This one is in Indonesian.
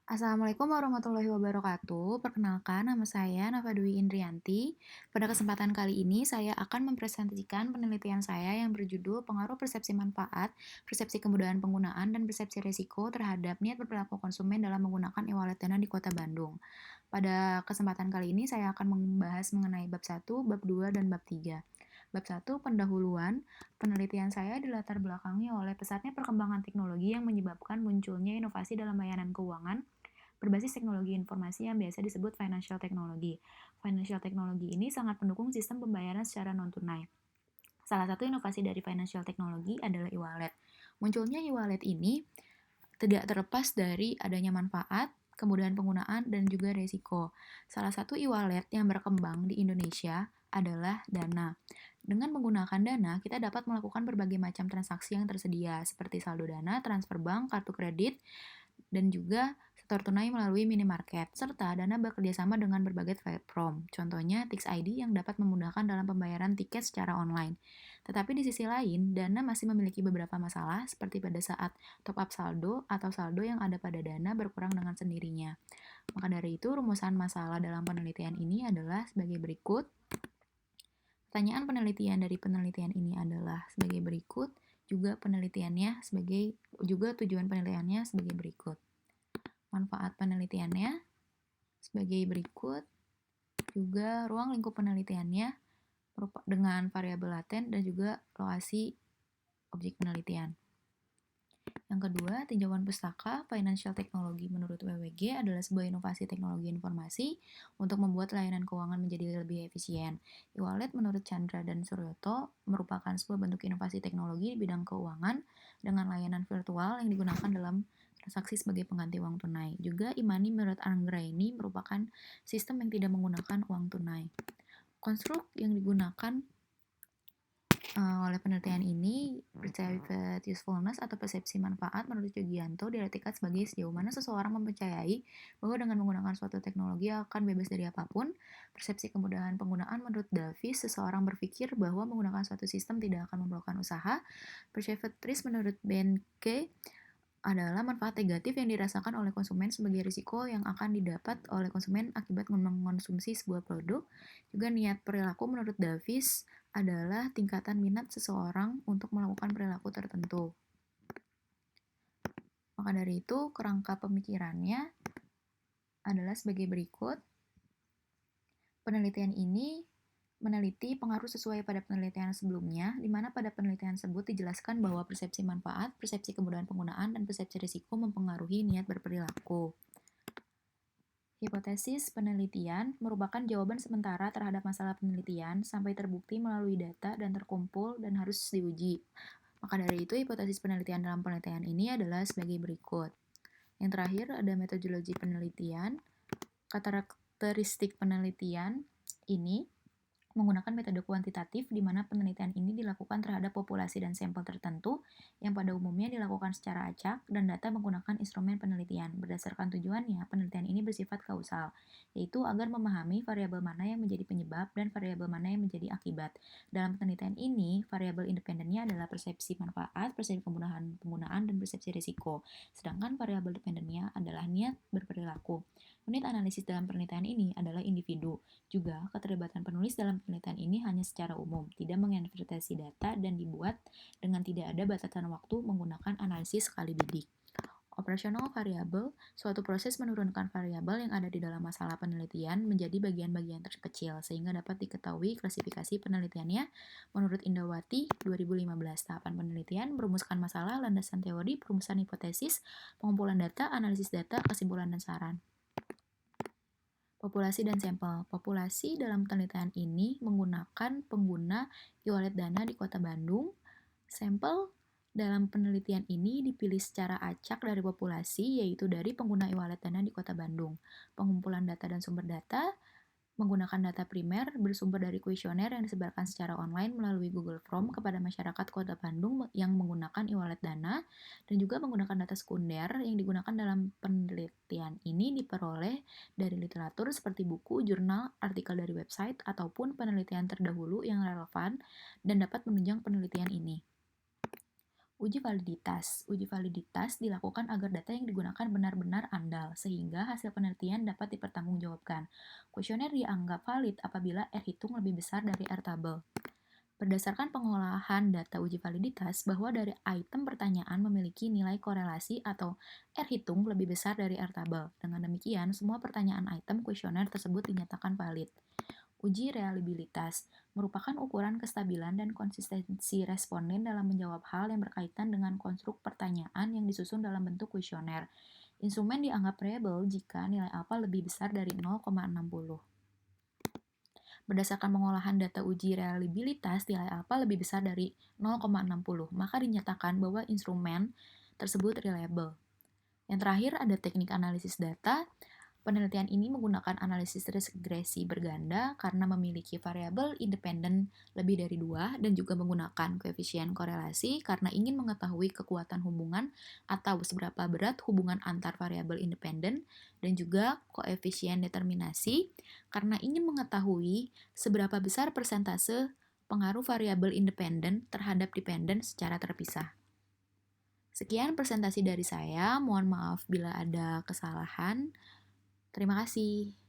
Assalamualaikum warahmatullahi wabarakatuh. Perkenalkan, nama saya Nafa Dwi Indrianti. Pada kesempatan kali ini, saya akan mempresentasikan penelitian saya yang berjudul Pengaruh Persepsi Manfaat, Persepsi Kemudahan Penggunaan, dan Persepsi Risiko terhadap niat berperilaku konsumen dalam menggunakan e-wallet Dana di Kota Bandung. Pada kesempatan kali ini, saya akan membahas mengenai bab 1, bab 2, dan bab 3. Bab 1, pendahuluan. Penelitian saya dilatar belakangi oleh pesatnya perkembangan teknologi yang menyebabkan munculnya inovasi dalam layanan keuangan berbasis teknologi informasi yang biasa disebut financial technology. Financial technology ini sangat mendukung sistem pembayaran secara non-tunai. Salah satu inovasi dari financial technology adalah e-wallet. Munculnya e-wallet ini tidak terlepas dari adanya manfaat, kemudahan penggunaan, dan juga resiko. Salah satu e-wallet yang berkembang di Indonesia adalah Dana. Dengan menggunakan Dana, kita dapat melakukan berbagai macam transaksi yang tersedia, seperti saldo Dana, transfer bank, kartu kredit, dan juga setor tunai melalui minimarket, serta Dana bekerjasama dengan berbagai platform, contohnya Tix ID yang dapat memudahkan dalam pembayaran tiket secara online. Tetapi di sisi lain, Dana masih memiliki beberapa masalah, seperti pada saat top up saldo atau saldo yang ada pada Dana berkurang dengan sendirinya. Maka dari itu, rumusan masalah dalam penelitian ini adalah sebagai berikut. Pertanyaan penelitian dari penelitian ini adalah sebagai berikut, juga tujuan penelitiannya sebagai berikut. Manfaat penelitiannya sebagai berikut, juga ruang lingkup penelitiannya dengan variabel laten dan juga lokasi objek penelitian. Yang kedua, tinjauan pustaka financial technology menurut WWG adalah sebuah inovasi teknologi informasi untuk membuat layanan keuangan menjadi lebih efisien. E-wallet menurut Chandra dan Suryoto merupakan sebuah bentuk inovasi teknologi di bidang keuangan dengan layanan virtual yang digunakan dalam transaksi sebagai pengganti uang tunai. Juga e-money menurut Anggraini merupakan sistem yang tidak menggunakan uang tunai. Konstruk yang digunakan oleh penelitian ini, percaya usefulness atau persepsi manfaat menurut Yogianto diartikan sebagai sejauh mana seseorang mempercayai bahwa dengan menggunakan suatu teknologi akan bebas dari apapun. Persepsi kemudahan penggunaan menurut Davis, seseorang berpikir bahwa menggunakan suatu sistem tidak akan memerlukan usaha. Perceptris menurut Benke adalah manfaat negatif yang dirasakan oleh konsumen sebagai risiko yang akan didapat oleh konsumen akibat mengonsumsi sebuah produk. Juga niat perilaku menurut Davis adalah tingkatan minat seseorang untuk melakukan perilaku tertentu. Maka dari itu, kerangka pemikirannya adalah sebagai berikut. Penelitian ini meneliti pengaruh sesuai pada penelitian sebelumnya, di mana pada penelitian tersebut dijelaskan bahwa persepsi manfaat, persepsi kemudahan penggunaan, dan persepsi risiko mempengaruhi niat berperilaku. Hipotesis penelitian merupakan jawaban sementara terhadap masalah penelitian sampai terbukti melalui data dan terkumpul dan harus diuji. Maka dari itu, hipotesis penelitian dalam penelitian ini adalah sebagai berikut. Yang terakhir ada metodologi penelitian. Karakteristik penelitian ini menggunakan metode kuantitatif di mana penelitian ini dilakukan terhadap populasi dan sampel tertentu yang pada umumnya dilakukan secara acak dan data menggunakan instrumen penelitian. Berdasarkan tujuannya, penelitian ini bersifat kausal, yaitu agar memahami variabel mana yang menjadi penyebab dan variabel mana yang menjadi akibat. Dalam penelitian ini, variabel independennya adalah persepsi manfaat, persepsi kemudahan penggunaan, dan persepsi risiko. Sedangkan variabel dependennya adalah niat berperilaku. Unit analisis dalam penelitian ini adalah individu. Juga, keterlibatan penulis dalam penelitian ini hanya secara umum, tidak menginterpretasi data, dan dibuat dengan tidak ada batasan waktu menggunakan analisis sekali bidik. Operasional variabel, suatu proses menurunkan variabel yang ada di dalam masalah penelitian menjadi bagian-bagian terkecil, sehingga dapat diketahui klasifikasi penelitiannya menurut Indawati 2015. Tahapan penelitian, merumuskan masalah, landasan teori, perumusan hipotesis, pengumpulan data, analisis data, kesimpulan, dan saran. Populasi dan sampel. Populasi dalam penelitian ini menggunakan pengguna e-wallet Dana di Kota Bandung. Sampel dalam penelitian ini dipilih secara acak dari populasi, yaitu dari pengguna e-wallet Dana di Kota Bandung. Pengumpulan data dan sumber data menggunakan data primer bersumber dari kuesioner yang disebarkan secara online melalui Google Form kepada masyarakat Kota Bandung yang menggunakan e-wallet Dana, dan juga menggunakan data sekunder yang digunakan dalam penelitian ini diperoleh dari literatur seperti buku, jurnal, artikel dari website, ataupun penelitian terdahulu yang relevan dan dapat menunjang penelitian ini. Uji validitas. Uji validitas dilakukan agar data yang digunakan benar-benar andal, sehingga hasil penelitian dapat dipertanggungjawabkan. Kuesioner dianggap valid apabila R hitung lebih besar dari R tabel. Berdasarkan pengolahan data uji validitas, bahwa dari item pertanyaan memiliki nilai korelasi atau R hitung lebih besar dari R tabel. Dengan demikian, semua pertanyaan item kuesioner tersebut dinyatakan valid. Uji reliabilitas merupakan ukuran kestabilan dan konsistensi responden dalam menjawab hal yang berkaitan dengan konstruk pertanyaan yang disusun dalam bentuk kuesioner. Instrumen dianggap reliable jika nilai alfa lebih besar dari 0,60. Berdasarkan pengolahan data uji reliabilitas, nilai alfa lebih besar dari 0,60, maka dinyatakan bahwa instrumen tersebut reliable. Yang terakhir ada teknik analisis data. Penelitian ini menggunakan analisis regresi berganda karena memiliki variabel independen lebih dari 2 dan juga menggunakan koefisien korelasi karena ingin mengetahui kekuatan hubungan atau seberapa berat hubungan antar variabel independen, dan juga koefisien determinasi karena ingin mengetahui seberapa besar persentase pengaruh variabel independen terhadap dependen secara terpisah. Sekian presentasi dari saya, mohon maaf bila ada kesalahan. Terima kasih.